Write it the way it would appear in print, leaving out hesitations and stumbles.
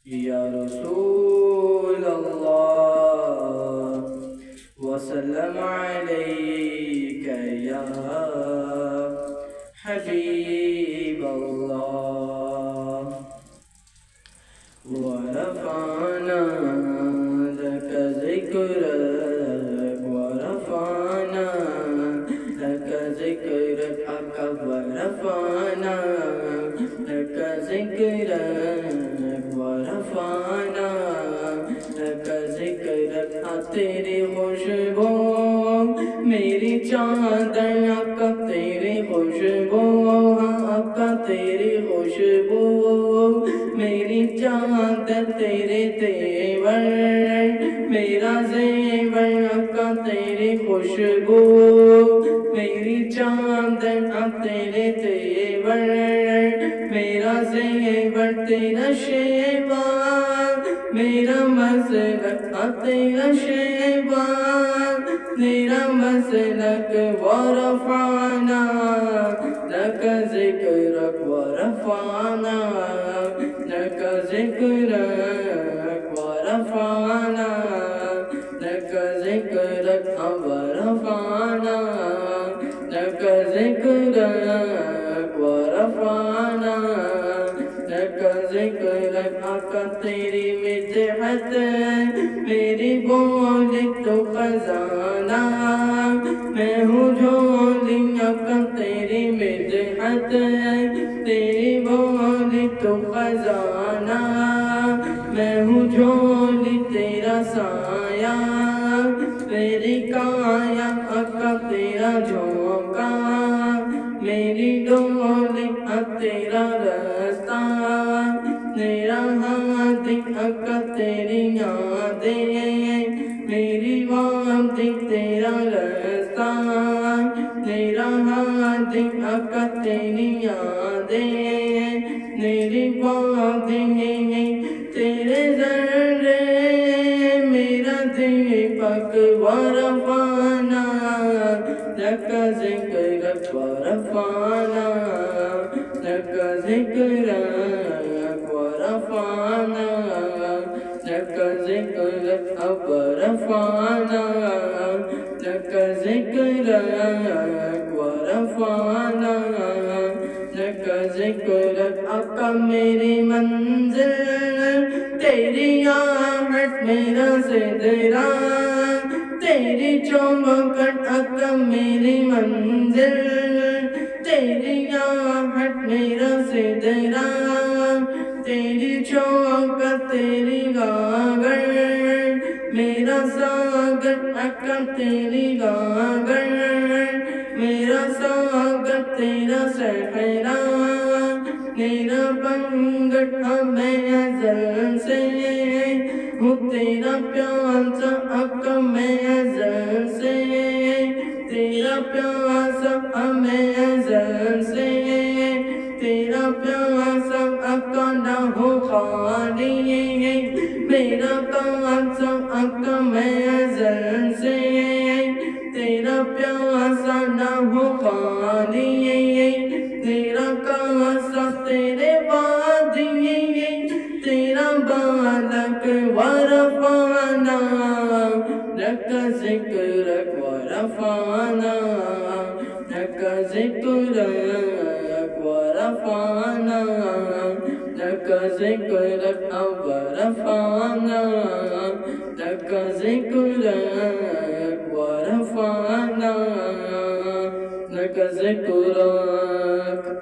یا رسول اللہ وسلم علیک یا حبیب اللہ ورفعنا لك ذکرک ورفعنا لك ذکرک ورفعنا لك ذکرک ورفعنا لك ذکرک تیری خوشبو میری چادر آقا تیری خوشبو آقا تیری خوشبو میری چادر تیرے تیور میرا زیور آقا تیری خوشبو میری چادر تیرے تیور میرا زیور تیرا شیوا میرا مسلک تیرا شیوا تیرا مسلک ورفعنا لك ذکرک ورفعنا لك ذکرک ورفعنا لك ذکرک ورفعنا لك ذکرک ورفعنا لك ذکرک آقا تیری مدحت میری بولی تو خزانہ میں ہوں جھولی آقا تیری مدحت تیری بولی تو خزانہ میں ہوں جھولی تیرا سایہ میری کایا آقا تیرا جھونکا میری ڈولی تیرا رستہ میرا ہاتھ آقا تیری یادیں میری وادی تیرا رستہ میرا ہاتھ آقا تیری یادیں میری وادی تیرے ذرے میرا دیپک ورفعنا لك ذکرک ورفعنا لك ذکرک ورفعنا لك ذکرک ورفعنا لك ذکرک ورفعنا لك ذکرک آقا میری منزل تیری آہٹ میرا سدرا تیری چوکھٹ آقا میری منزل تیری آہٹ میرا سدرا تیری چوکھٹ تیری گاگر میرا ساگر آقا تیری گاگر میرا ساگر تیرا صحرا میرا بنگٹ میں ازل سے ہوں تیرا پیاسا آقا میں ازل سے تیرا پیاسا میں ازل سے تیرا پیاسا آقا نہ ہو خالی میرا پیاسا آقا میں ازل سے تیرا پیاسا نہ ہو خالی تیرا پیاسا تیرے وادی تیرا بالک ورفعنا لك ذکرک ورفعنا لك ذکرک ورفعنا لك ذکرک ورفعنا لك ذکرک ورفعنا لك ذکرک